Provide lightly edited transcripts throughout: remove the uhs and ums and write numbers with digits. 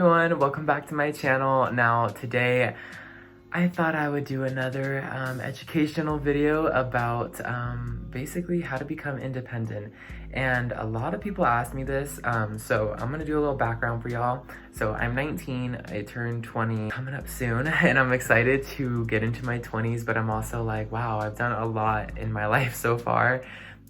everyone, welcome back to my channel. Now today I thought I would do another educational video about basically how to become independent, and a lot of people ask me this, so I'm gonna do a little background for y'all. So I'm 19, I turned 20 coming up soon, and I'm excited to get into my 20s, but I'm also like, wow, I've done a lot in my life so far.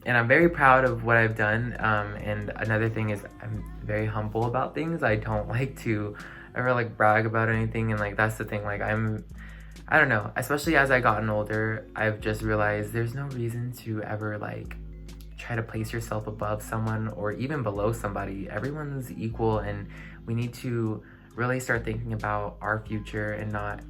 And I'm very proud of what I've done, and another thing is I'm very humble about things. I don't like to ever like brag about anything, and like that's the thing, like I don't know, especially as I gotten older, I've just realized there's no reason to ever like try to place yourself above someone or even below somebody. Everyone's equal, and we need to really start thinking about our future and not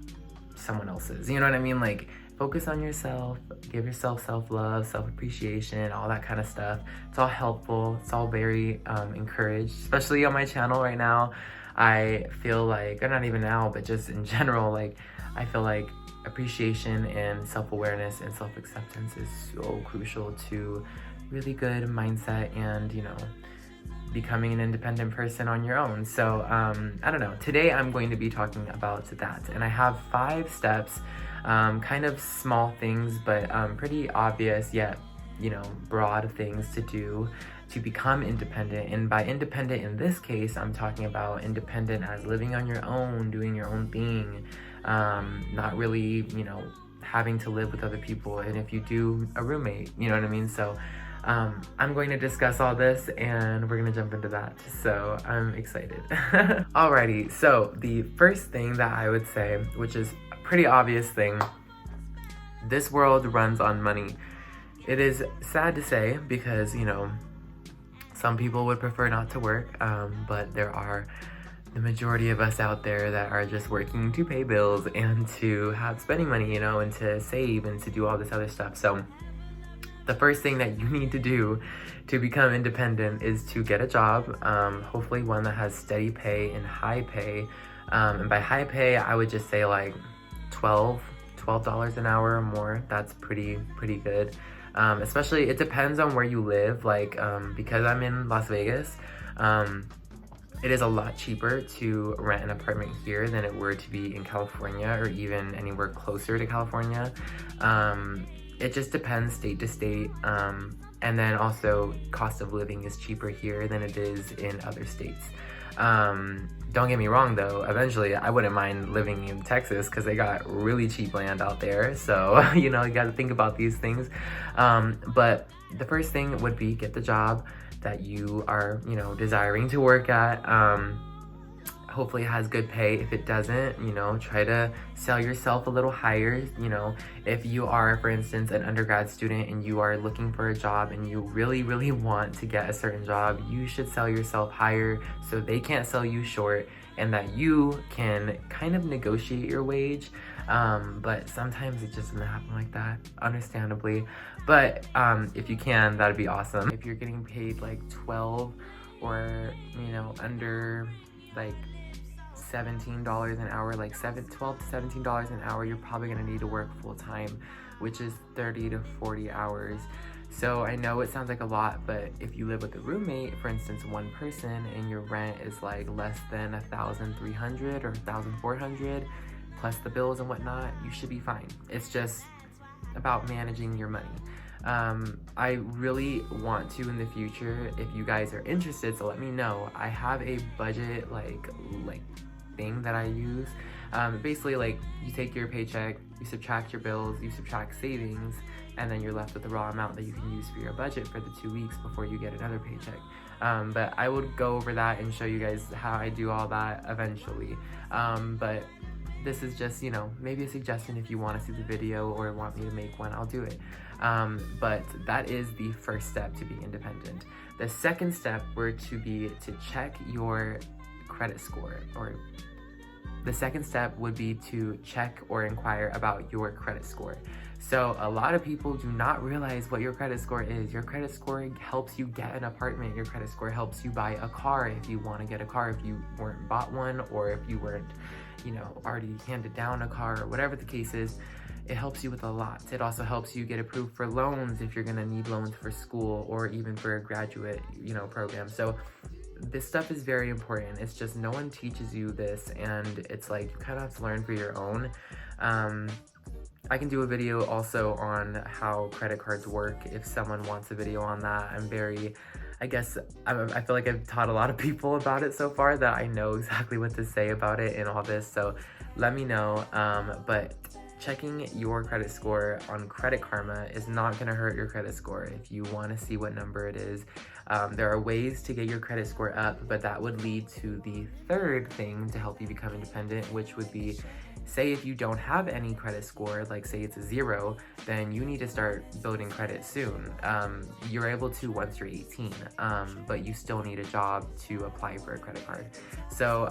someone else's, you know what I mean? Like, focus on yourself, give yourself self-love, self-appreciation, all that kind of stuff. It's all helpful, it's all very encouraged, especially on my channel right now. I feel like, or not even now, but just in general, like I feel like appreciation and self-awareness and self-acceptance is so crucial to really good mindset and, you know, becoming an independent person on your own. So I don't know, today I'm going to be talking about that, and I have 5 steps, kind of small things, but pretty obvious yet, you know, broad things to do to become independent. And by independent in this case, I'm talking about independent as living on your own, doing your own thing, not really, you know, having to live with other people, and if you do, a roommate, you know what I mean? So I'm going to discuss all this, and we're gonna jump into that, so I'm excited. Alrighty, so the first thing that I would say, which is a pretty obvious thing, this world runs on money. It is sad to say because, you know, some people would prefer not to work, but there are the majority of us out there that are just working to pay bills and to have spending money, you know, and to save and to do all this other stuff. So the first thing that you need to do to become independent is to get a job, hopefully one that has steady pay and high pay. And by high pay, I would just say like $12 an hour or more. That's pretty good. Especially, it depends on where you live. Like, because I'm in Las Vegas, it is a lot cheaper to rent an apartment here than it were to be in California or even anywhere closer to California. It just depends state to state, and then also cost of living is cheaper here than it is in other states. Don't get me wrong though, eventually I wouldn't mind living in Texas because they got really cheap land out there, so you know, you got to think about these things. But the first thing would be get the job that you are, you know, desiring to work at. Hopefully it has good pay. If it doesn't, you know, try to sell yourself a little higher. You know, if you are, for instance, an undergrad student and you are looking for a job and you really want to get a certain job, you should sell yourself higher so they can't sell you short, and that you can kind of negotiate your wage. But sometimes it just doesn't happen like that, understandably. But if you can, that'd be awesome. If you're getting paid like 12 or, you know, under like $17 an hour, like $12 to $17 an hour, you're probably gonna need to work full time, which is 30 to 40 hours. So I know it sounds like a lot, but if you live with a roommate, for instance, one person, and your rent is like less than $1,300 or $1,400 plus the bills and whatnot, you should be fine. It's just about managing your money. I really want to in the future, if you guys are interested, so let me know. I have a budget like thing that I use. Basically, like, you take your paycheck, you subtract your bills, you subtract savings, and then you're left with the raw amount that you can use for your budget for the 2 weeks before you get another paycheck. But I would go over that and show you guys how I do all that eventually. But this is just, you know, maybe a suggestion. If you want to see the video or want me to make one, I'll do it. But that is the first step to be independent. The second step were to be to check your credit score, or the second step would be to check or inquire about your credit score. So a lot of people do not realize what your credit score is. Your credit score helps you get an apartment. Your credit score helps you buy a car if you want to get a car, if you weren't bought one, or if you weren't, you know, already handed down a car, or whatever the case is. It helps you with a lot. It also helps you get approved for loans if you're gonna need loans for school or even for a graduate, you know, program. So this stuff is very important. It's just no one teaches you this, and it's like you kind of have to learn for your own. I can do a video also on how credit cards work if someone wants a video on that. I feel like I've taught a lot of people about it so far that I know exactly what to say about it and all this, so let me know. But checking your credit score on Credit Karma is not going to hurt your credit score. If you want to see what number it is, there are ways to get your credit score up, but that would lead to the third thing to help you become independent, which would be, say if you don't have any credit score, like say it's a 0, then you need to start building credit soon. You're able to once you're 18, but you still need a job to apply for a credit card. So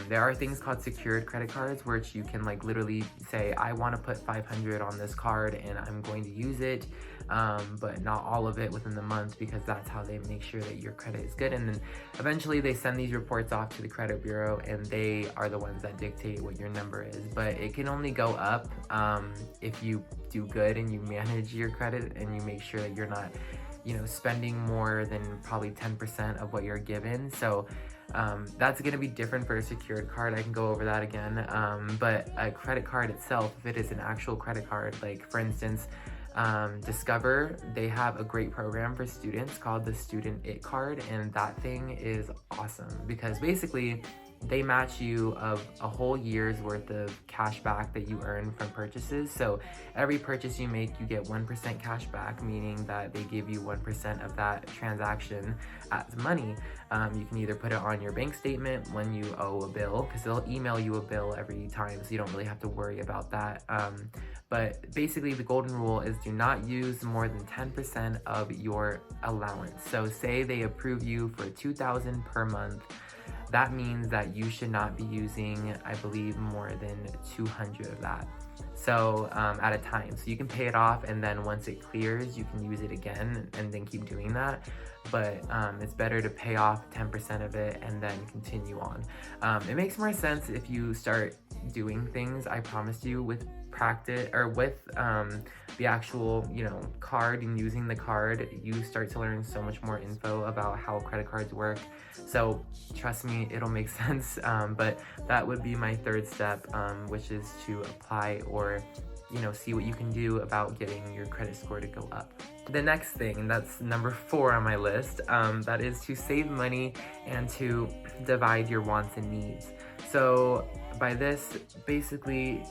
there are things called secured credit cards, which you can like literally say, I want to put 500 on this card and I'm going to use it, but not all of it within the month, because that's how they make sure that your credit is good. And then eventually they send these reports off to the credit bureau, and they are the ones that dictate what your number is. But it can only go up if you do good and you manage your credit and you make sure that you're not, spending more than probably 10% of what you're given. So that's going to be different for a secured card. I can go over that again. But a credit card itself, if it is an actual credit card, like for instance, Discover, they have a great program for students called the Student It Card, and that thing is awesome because basically they match you of a whole year's worth of cash back that you earn from purchases. So every purchase you make, you get 1% cash back, meaning that they give you 1% of that transaction as money. You can either put it on your bank statement when you owe a bill, because they'll email you a bill every time, so you don't really have to worry about that. But basically the golden rule is do not use more than 10% of your allowance. So say they approve you for $2,000 per month, that means that you should not be using, I believe, more than 200 of that. So at a time. So you can pay it off, and then once it clears, you can use it again and then keep doing that. But it's better to pay off 10% of it and then continue on. It makes more sense if you start doing things, I promise you, with practice or with the actual card, and using the card, you start to learn so much more info about how credit cards work. So trust me, it'll make sense. But that would be my third step, which is to apply or see what you can do about getting your credit score to go up. The next thing, that's number 4 on my list, that is to save money and to divide your wants and needs. So by this, basically,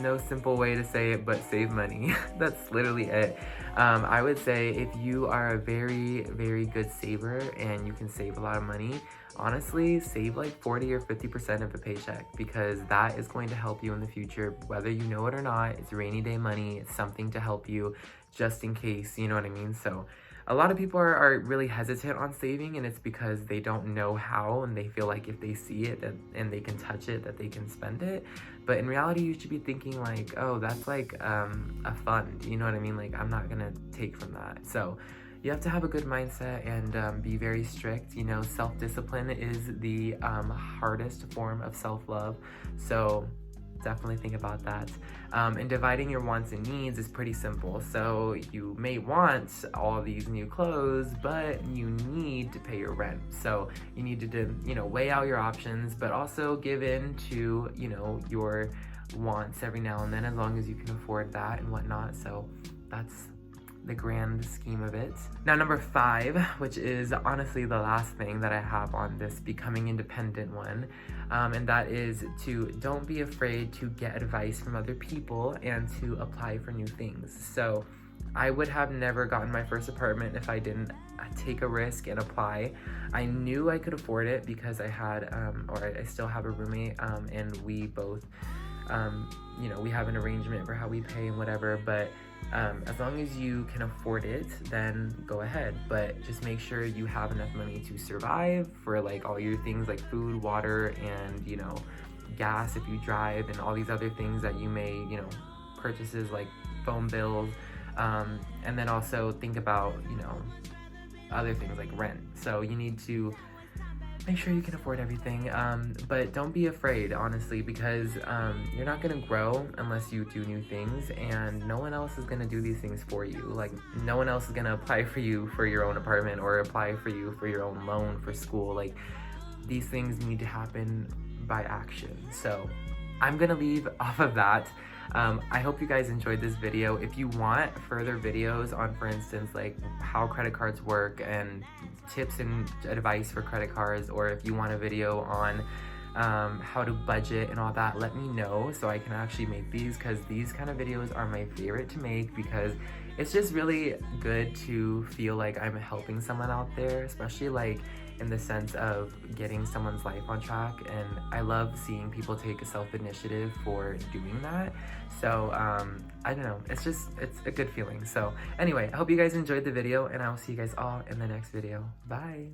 no simple way to say it, but save money. That's literally it. I would say if you are a very, very good saver and you can save a lot of money, honestly, save like 40 or 50% of a paycheck, because that is going to help you in the future, whether you know it or not. It's rainy day money. It's something to help you just in case, you know what I mean? So a lot of people are really hesitant on saving, and it's because they don't know how, and they feel like if they see it and they can touch it, that they can spend it. But in reality, you should be thinking like, oh, that's like a fund, you know what I mean? Like, I'm not gonna take from that. So you have to have a good mindset and be very strict. Self-discipline is the hardest form of self-love. So definitely think about that. And dividing your wants and needs is pretty simple. So you may want all these new clothes, but you need to pay your rent. So you need to, weigh out your options, but also give in to, your wants every now and then, as long as you can afford that and whatnot. So that's the grand scheme of it. Now, number 5, which is honestly the last thing that I have on this becoming independent one, and that is to don't be afraid to get advice from other people and to apply for new things. So I would have never gotten my first apartment if I didn't take a risk and apply. I knew I could afford it because I had, I still have a roommate, and we both, we have an arrangement for how we pay and whatever, but as long as you can afford it, then go ahead. But just make sure you have enough money to survive for like all your things like food, water, and gas if you drive, and all these other things that you may purchases like phone bills, and then also think about other things like rent. So you need to make sure you can afford everything, but don't be afraid, honestly, because you're not gonna grow unless you do new things, and no one else is gonna do these things for you. Like, no one else is gonna apply for you for your own apartment or apply for you for your own loan for school. Like, these things need to happen by action. So I'm gonna leave off of that. I hope you guys enjoyed this video. If you want further videos on, for instance, like how credit cards work and tips and advice for credit cards, or if you want a video on how to budget and all that, let me know so I can actually make these, because these kind of videos are my favorite to make, because it's just really good to feel like I'm helping someone out there, especially like in the sense of getting someone's life on track. And I love seeing people take a self-initiative for doing that. So I don't know, it's a good feeling. So anyway, I hope you guys enjoyed the video, and I will see you guys all in the next video. Bye.